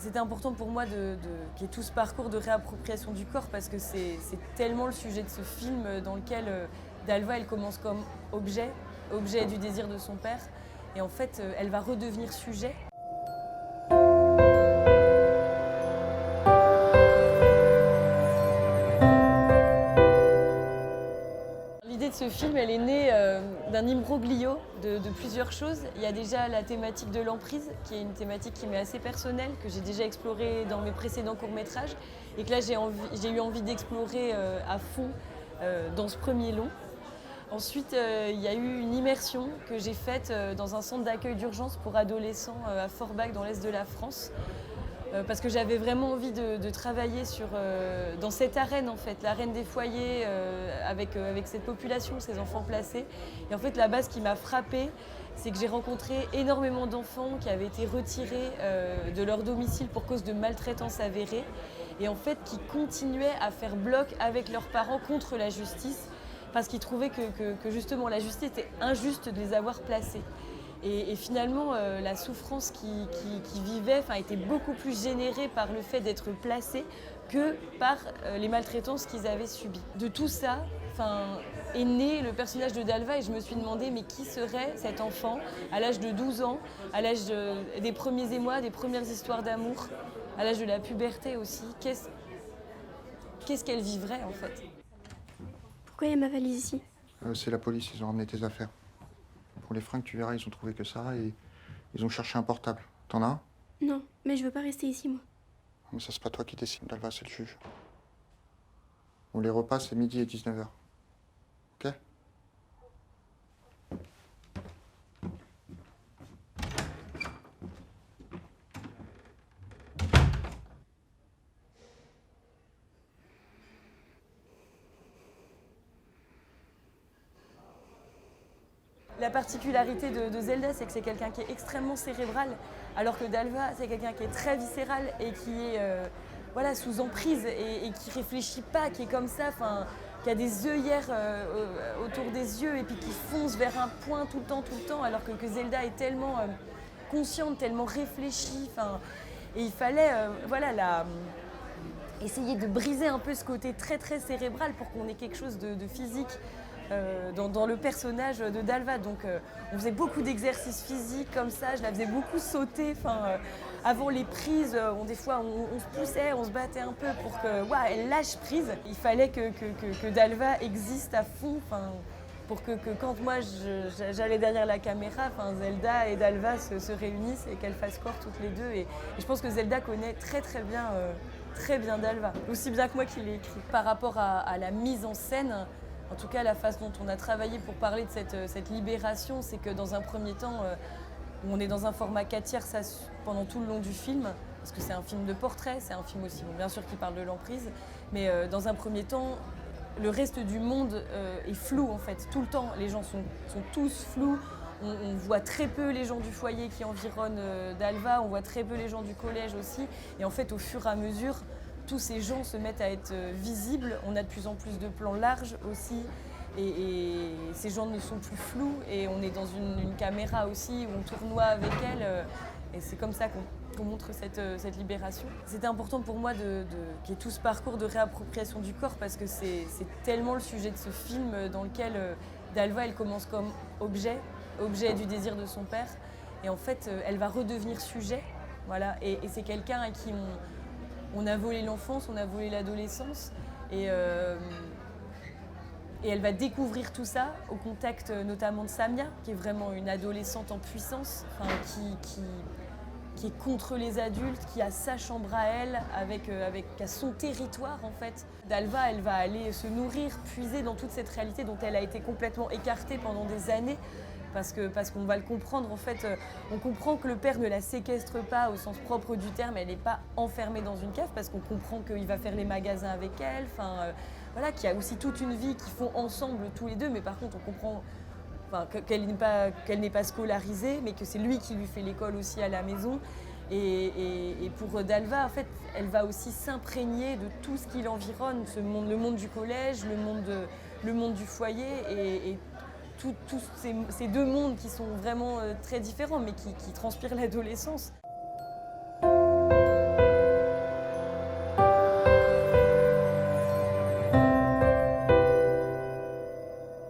C'était important pour moi qu'il y ait tout ce parcours de réappropriation du corps parce que c'est tellement le sujet de ce film dans lequel Dalva, elle commence comme objet du désir de son père. Et en fait, elle va redevenir sujet. L'idée de ce film, elle est née d'un imbroglio de plusieurs choses. Il y a déjà la thématique de l'emprise, qui est une thématique qui m'est assez personnelle, que j'ai déjà explorée dans mes précédents courts-métrages, et que là j'ai eu envie d'explorer à fond dans ce premier long. Ensuite, il y a eu une immersion que j'ai faite dans un centre d'accueil d'urgence pour adolescents à Forbach, dans l'est de la France. Parce que j'avais vraiment envie de travailler dans cette arène, en fait, l'arène des foyers, avec cette population, ces enfants placés. Et en fait, là-bas, ce qui m'a frappée, c'est que j'ai rencontré énormément d'enfants qui avaient été retirés de leur domicile pour cause de maltraitance avérée, et en fait, qui continuaient à faire bloc avec leurs parents contre la justice, parce qu'ils trouvaient que justement la justice était injuste de les avoir placés. Et finalement, la souffrance qu'ils vivaient était beaucoup plus générée par le fait d'être placés que par les maltraitances qu'ils avaient subies. De tout ça est né le personnage de Dalva, et je me suis demandé mais qui serait cet enfant à l'âge de 12 ans, à l'âge des premiers émois, des premières histoires d'amour, à l'âge de la puberté aussi. Qu'est-ce qu'elle vivrait en fait? Pourquoi il y a ma valise ici? C'est la police, ils ont ramené tes affaires. Pour les fringues, tu verras, ils ont trouvé que ça et ils ont cherché un portable. T'en as un? Non, mais je veux pas rester ici, moi. Mais ça, c'est pas toi qui décide, Dalva, c'est le juge. Bon, les repas, c'est midi et 19h. Ok? La particularité de Zelda, c'est que c'est quelqu'un qui est extrêmement cérébral, alors que Dalva, c'est quelqu'un qui est très viscéral et qui est sous emprise et qui réfléchit pas, qui est comme ça, qui a des œillères autour des yeux et puis qui fonce vers un point tout le temps, alors que Zelda est tellement consciente, tellement réfléchie. Et il fallait essayer de briser un peu ce côté très très cérébral pour qu'on ait quelque chose de physique. Dans le personnage de Dalva. Donc on faisait beaucoup d'exercices physiques comme ça, je la faisais beaucoup sauter. Avant les prises, des fois on se poussait, on se battait un peu pour qu'elle lâche prise. Il fallait que Dalva existe à fond pour que quand moi j'allais derrière la caméra, Zelda et Dalva se réunissent et qu'elles fassent corps toutes les deux. Et je pense que Zelda connaît très bien Dalva, aussi bien que moi qui l'ai écrit. Par rapport à la mise en scène, en tout cas, la façon dont on a travaillé pour parler de cette libération, c'est que dans un premier temps, on est dans un format 4/3 pendant tout le long du film, parce que c'est un film de portrait, c'est un film aussi, bien sûr, qui parle de l'emprise, mais dans un premier temps, le reste du monde est flou en fait. Tout le temps, les gens sont tous flous. On voit très peu les gens du foyer qui environnent Dalva, on voit très peu les gens du collège aussi. Et en fait, au fur et à mesure, tous ces gens se mettent à être visibles. On a de plus en plus de plans larges aussi. Et ces gens ne sont plus flous. Et on est dans une caméra aussi où on tournoie avec elle. Et c'est comme ça qu'on montre cette libération. C'était important pour moi qu'il y ait tout ce parcours de réappropriation du corps parce que c'est tellement le sujet de ce film dans lequel Dalva, elle commence comme objet du désir de son père. Et en fait, elle va redevenir sujet. Voilà. Et c'est quelqu'un à qui on a volé l'enfance, on a volé l'adolescence. Et elle va découvrir tout ça au contact notamment de Samia, qui est vraiment une adolescente en puissance, qui est contre les adultes, qui a sa chambre à elle, qui a son territoire en fait. Dalva, elle va aller se nourrir, puiser dans toute cette réalité dont elle a été complètement écartée pendant des années. Parce qu'on va le comprendre, en fait, on comprend que le père ne la séquestre pas au sens propre du terme, elle n'est pas enfermée dans une cave, parce qu'on comprend qu'il va faire les magasins avec elle, qu'il y a aussi toute une vie qu'ils font ensemble tous les deux, mais par contre on comprend qu'elle n'est pas scolarisée, mais que c'est lui qui lui fait l'école aussi à la maison. Et pour Dalva, en fait, elle va aussi s'imprégner de tout ce qui l'environne, le monde du collège, le monde du foyer, et tous ces deux mondes qui sont vraiment très différents, mais qui transpirent l'adolescence.